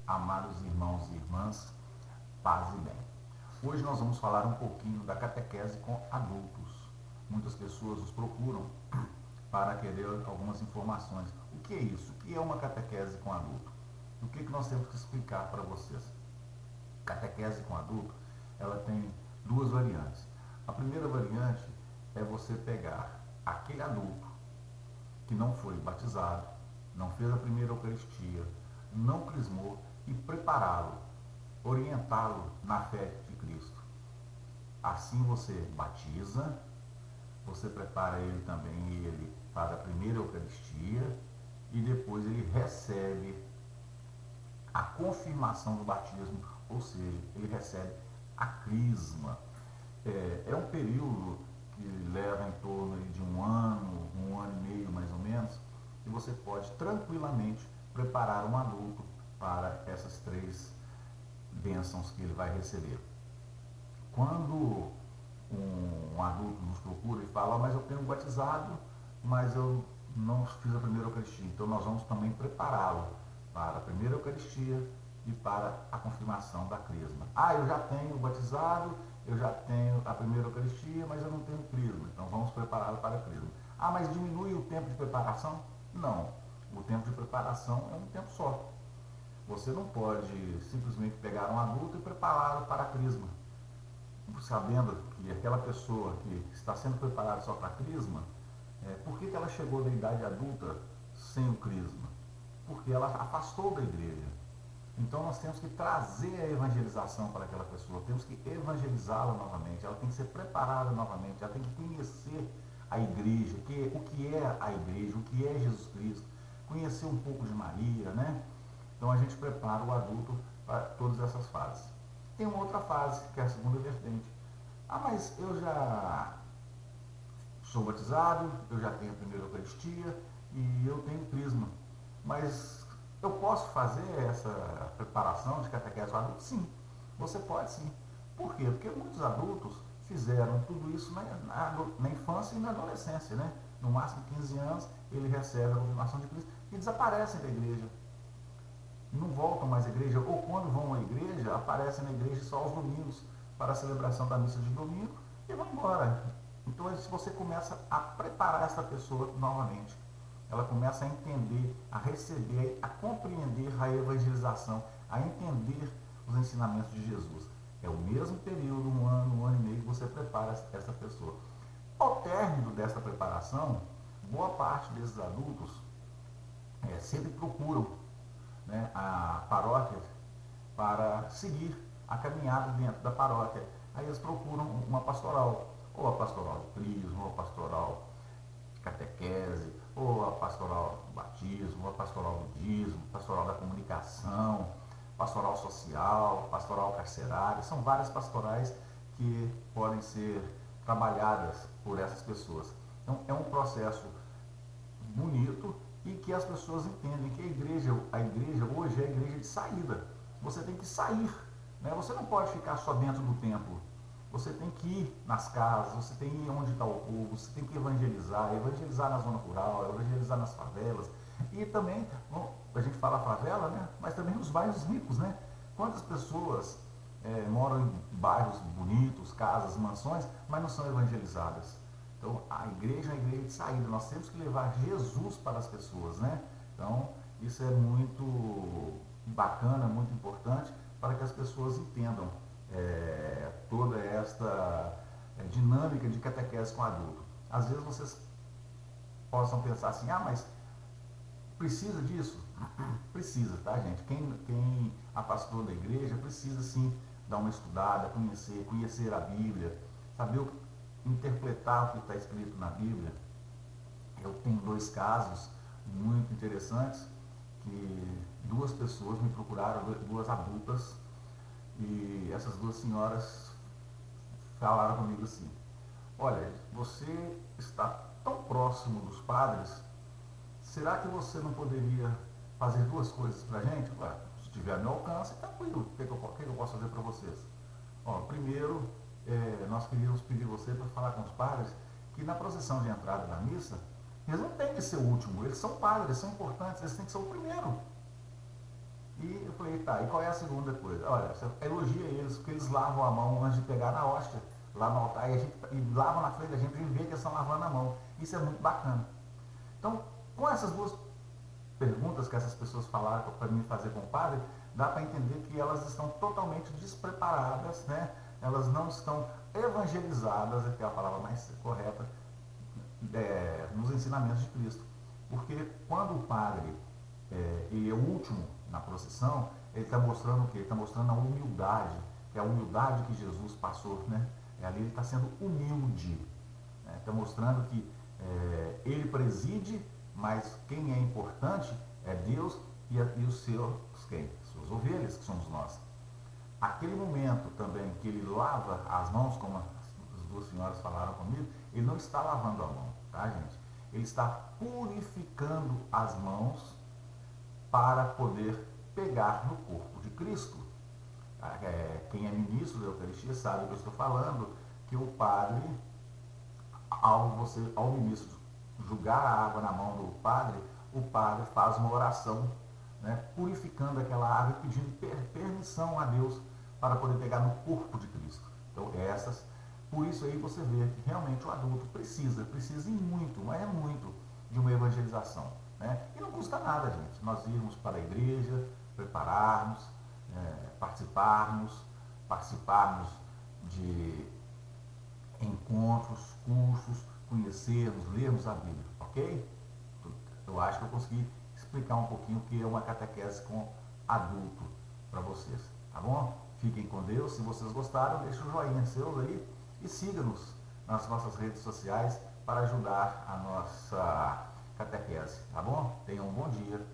Amados irmãos e irmãs, paz e bem. Hoje nós vamos falar um pouquinho da catequese com adultos. Muitas pessoas nos procuram para querer algumas informações. O que é isso? O que é uma catequese com adulto? O que nós temos que explicar para vocês? Catequese com adulto, ela tem duas variantes. A primeira variante é você pegar aquele adulto que não foi batizado, não fez a primeira Eucaristia, não crismou e prepará-lo, orientá-lo na fé de Cristo. Assim você batiza, você prepara ele também, ele faz a primeira Eucaristia e depois ele recebe a confirmação do batismo, ou seja, ele recebe a crisma. É um período que leva em torno de um ano e meio mais ou menos, e você pode tranquilamente preparar um adulto para essas três bênçãos que ele vai receber. Quando um adulto nos procura e fala, mas eu tenho batizado, mas eu não fiz a primeira Eucaristia, então nós vamos também prepará-lo para a primeira Eucaristia e para a confirmação da crisma. Eu já tenho batizado, eu já tenho a primeira Eucaristia, mas eu não tenho crisma, então vamos prepará-lo para a crisma. Mas diminui o tempo de preparação? Não, o tempo de preparação é um tempo só. Você não pode simplesmente pegar um adulto e prepará-lo para a crisma, sabendo que aquela pessoa que está sendo preparada só para a crisma, por que ela chegou da idade adulta sem o crisma? Porque ela afastou da igreja. Então nós temos que trazer a evangelização para aquela pessoa, temos que evangelizá-la novamente, ela tem que ser preparada novamente, ela tem que conhecer a igreja, o que é a igreja, o que é Jesus Cristo, conhecer um pouco de Maria, né? Então a gente prepara o adulto para todas essas fases. Tem uma outra fase, que é a segunda vertente. Mas eu já sou batizado, eu já tenho a primeira Eucaristia e eu tenho crisma. Mas eu posso fazer essa preparação de catequese para adulto? Sim, você pode sim. Por quê? Porque muitos adultos fizeram tudo isso na infância e na adolescência, né? No máximo 15 anos, ele recebe a confirmação de Cristo e desaparecem da igreja. Não voltam mais à igreja, ou quando vão à igreja, aparecem na igreja só aos domingos para a celebração da missa de domingo e vão embora. Então, se você começa a preparar essa pessoa novamente, ela começa a entender, a receber, a compreender a evangelização, a entender os ensinamentos de Jesus. É o mesmo período, um ano e meio, que você prepara essa pessoa. Ao término dessa preparação, boa parte desses adultos sempre procuram, né, a paróquia para seguir a caminhada dentro da paróquia. Aí eles procuram uma pastoral, ou a pastoral de crisma, ou a pastoral de catequese, ou a pastoral do batismo, ou a pastoral do dízimo, pastoral da comunicação, pastoral social, pastoral carcerária. São várias pastorais que podem ser trabalhadas por essas pessoas. Então é um processo bonito e que as pessoas entendem que a igreja hoje é a igreja de saída. Você tem que sair, né? Você não pode ficar só dentro do templo. Você tem que ir nas casas, você tem que ir onde está o povo, você tem que evangelizar na zona rural, evangelizar nas favelas. E também, a gente fala favela, né? Mas também nos bairros ricos, né? Quantas pessoas moram em bairros bonitos, casas, mansões, mas não são evangelizadas? Então, a igreja é a igreja de saída. Nós temos que levar Jesus para as pessoas, né? Então, isso é muito bacana, muito importante para que as pessoas entendam toda esta dinâmica de catequese com adulto. Às vezes vocês possam pensar assim, mas precisa disso? Precisa, tá, gente? Quem afastou da igreja precisa sim dar uma estudada, conhecer a Bíblia, saber interpretar o que está escrito na Bíblia. Eu tenho dois casos muito interessantes que duas pessoas me procuraram, duas adultas, e essas duas senhoras falaram comigo assim: olha, você está tão próximo dos padres, será que você não poderia fazer duas coisas para a gente? Se tiver a meu alcance, tranquilo, o que eu posso fazer para vocês? Primeiro, nós queríamos pedir você para falar com os padres que na procissão de entrada da missa, eles não têm que ser o último, eles são padres, eles são importantes, eles têm que ser o primeiro. E eu falei, rejeitar. E qual é a segunda coisa? Olha, você elogia eles, porque eles lavam a mão antes de pegar na hóstia, lá no altar, e lavam na frente da gente, a gente vê que eles estão lavando a mão. Isso é muito bacana. Então, com essas duas perguntas que essas pessoas falaram para mim fazer com o padre, dá para entender que elas estão totalmente despreparadas, né? Elas não estão evangelizadas, que é a palavra mais correta, nos ensinamentos de Cristo. Porque quando o padre ele é o último na procissão, ele está mostrando o quê? Ele está mostrando a humildade, que é a humildade que Jesus passou, né? Ali ele está sendo humilde, né? Está mostrando que ele preside, mas quem é importante é Deus e os seus, quem? Suas ovelhas, que somos nós. Aquele momento também que ele lava as mãos, como as duas senhoras falaram comigo, ele não está lavando a mão, tá, gente? Ele está purificando as mãos para poder pegar no corpo de Cristo. Quem é ministro da Eucaristia sabe o que eu estou falando, que o padre, ao ministro jogar a água na mão do padre, o padre faz uma oração, né, purificando aquela água e pedindo permissão a Deus para poder pegar no corpo de Cristo. Então por isso aí você vê que realmente o adulto precisa e muito, mas é muito, de uma evangelização, né? E não custa nada, gente, nós irmos para a igreja, prepararmos, participarmos de encontros, cursos, conhecermos, lermos a Bíblia, ok? Eu acho que eu consegui explicar um pouquinho o que é uma catequese com adulto para vocês, tá bom? Fiquem com Deus. Se vocês gostaram, deixe o joinha seus aí e siga-nos nas nossas redes sociais para ajudar a nossa catequese, tá bom? Tenham um bom dia.